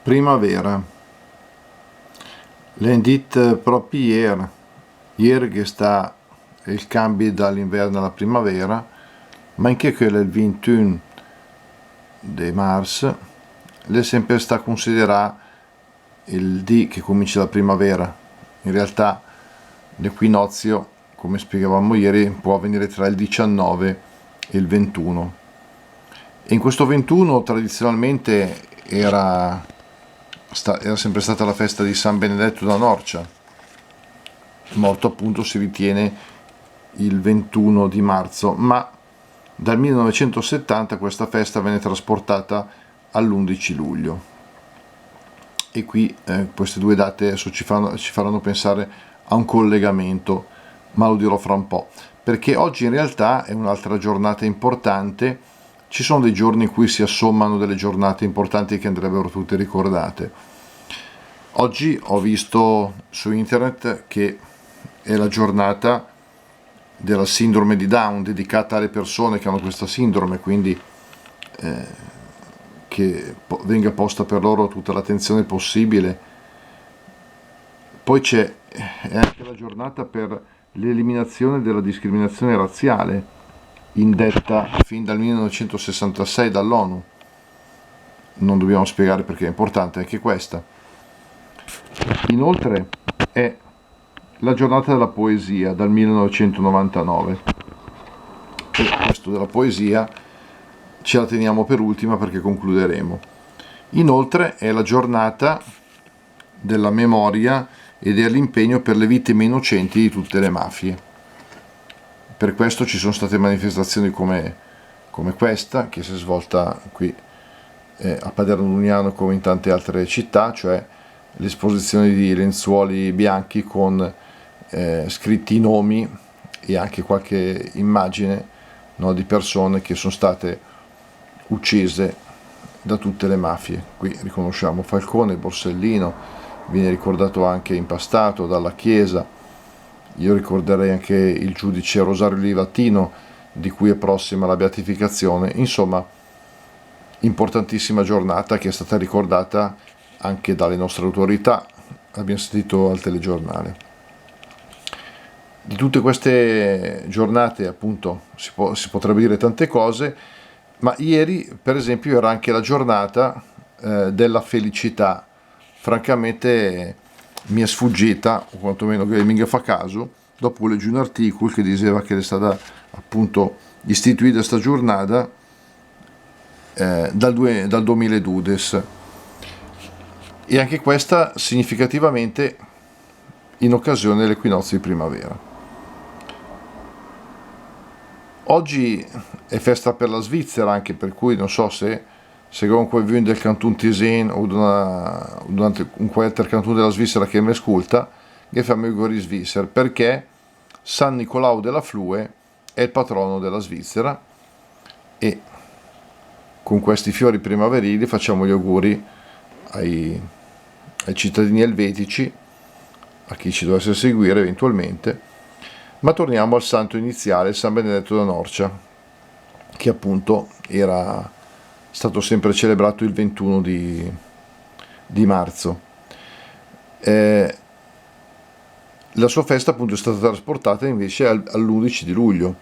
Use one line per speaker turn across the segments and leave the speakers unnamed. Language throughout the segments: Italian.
Primavera. L'hem dit proprio ieri che sta il cambio dall'inverno alla primavera, ma anche quello è il 21 di marzo, è sempre sta considerato il dì che comincia la primavera. In realtà l'equinozio, come spiegavamo ieri, può avvenire tra il 19 e il 21. E in questo 21 tradizionalmente era sempre stata la festa di San Benedetto da Norcia, morto appunto si ritiene il 21 di marzo, ma dal 1970 questa festa venne trasportata all'11 luglio. E qui queste due date adesso ci faranno pensare a un collegamento, ma lo dirò fra un po', perché oggi in realtà è un'altra giornata importante. Ci sono dei giorni in cui si assommano delle giornate importanti che andrebbero tutte ricordate. Oggi ho visto su internet che è la giornata della sindrome di Down, dedicata alle persone che hanno questa sindrome, quindi che venga posta per loro tutta l'attenzione possibile. Poi è anche la giornata per l'eliminazione della discriminazione razziale, indetta fin dal 1966 dall'ONU. Non dobbiamo spiegare perché è importante anche questa. Inoltre è la giornata della poesia dal 1999, e questo della poesia ce la teniamo per ultima perché concluderemo. Inoltre è la giornata della memoria e dell'impegno per le vittime innocenti di tutte le mafie. Per questo ci sono state manifestazioni come questa, che si è svolta qui a Paderno Lugnano come in tante altre città, cioè l'esposizione di lenzuoli bianchi con scritti i nomi e anche qualche immagine, no, di persone che sono state uccise da tutte le mafie. Qui riconosciamo Falcone, Borsellino, viene ricordato anche Impastato dalla Chiesa. Io ricorderei anche il giudice Rosario Livatino, di cui è prossima la beatificazione. Insomma, importantissima giornata che è stata ricordata anche dalle nostre autorità, abbiamo sentito al telegiornale. Di tutte queste giornate appunto si potrebbe dire tante cose, ma ieri per esempio era anche la giornata della felicità. Francamente mi è sfuggita, o quantomeno che mi fa caso, dopo leggi un articolo che diceva che è stata appunto istituita questa giornata dal 2012, e anche questa significativamente in occasione dell'equinozio di primavera. Oggi è festa per la Svizzera, anche per cui non so se comunque viene del Canton Tessin o durante un qualche canton della Svizzera che mi ascolta, che fa auguri Svizzera, perché San Nicolao della Flue è il patrono della Svizzera, e con questi fiori primaverili facciamo gli auguri ai cittadini elvetici, a chi ci dovesse seguire eventualmente. Ma torniamo al santo iniziale, San Benedetto da Norcia, che appunto era stato sempre celebrato il 21 di marzo. La sua festa appunto è stata trasportata invece all'11 di luglio.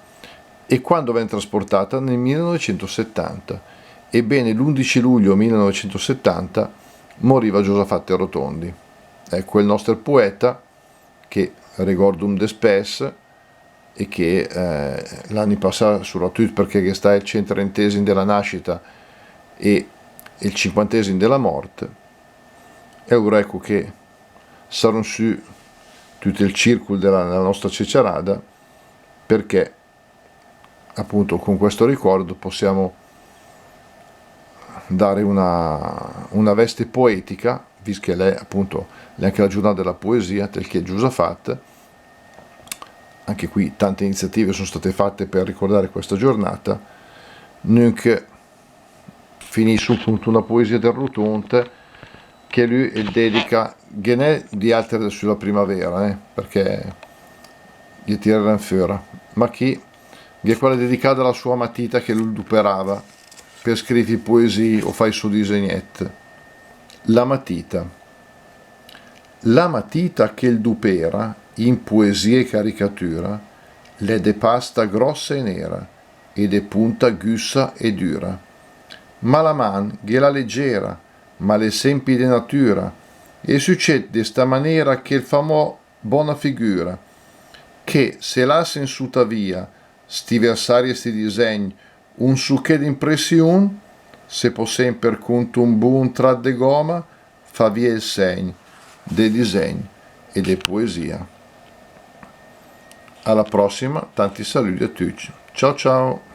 E quando venne trasportata? Nel 1970. Ebbene, l'11 luglio 1970 moriva Giusafatto Rotondi. Ecco, il nostro poeta che ricordum des spes, e che l'anni passati sulla tweet perché sta il 130° della nascita e il 50° della morte. E ora ecco che saranno su tutto il circolo della nostra cicerada, perché appunto con questo ricordo possiamo dare una veste poetica, visto che lei appunto è anche la giornata della poesia, tel che Giusafat. Anche qui tante iniziative sono state fatte per ricordare questa giornata. Nunc finisce appunto una poesia del Rotonte che lui dedica genè di altre sulla primavera, perché gli tirano fuori, ma chi è quella dedicata alla sua matita che lui duperava per scrivere poesie o fai su disegnette. La matita. La matita che il dupera, in poesia e caricatura, l'è de pasta grossa e nera, e de punta gussa e dura. Ma la man gh'è leggera, ma l'esempi de natura, e succede de sta maniera che il famò buona figura, che se l'ha su via sti versari e sti disegni un sucche d'impression, se può sempre conto un buon trat de goma, fa via il segno de disegni e de poesia. Alla prossima, tanti saluti a tutti. Ciao ciao!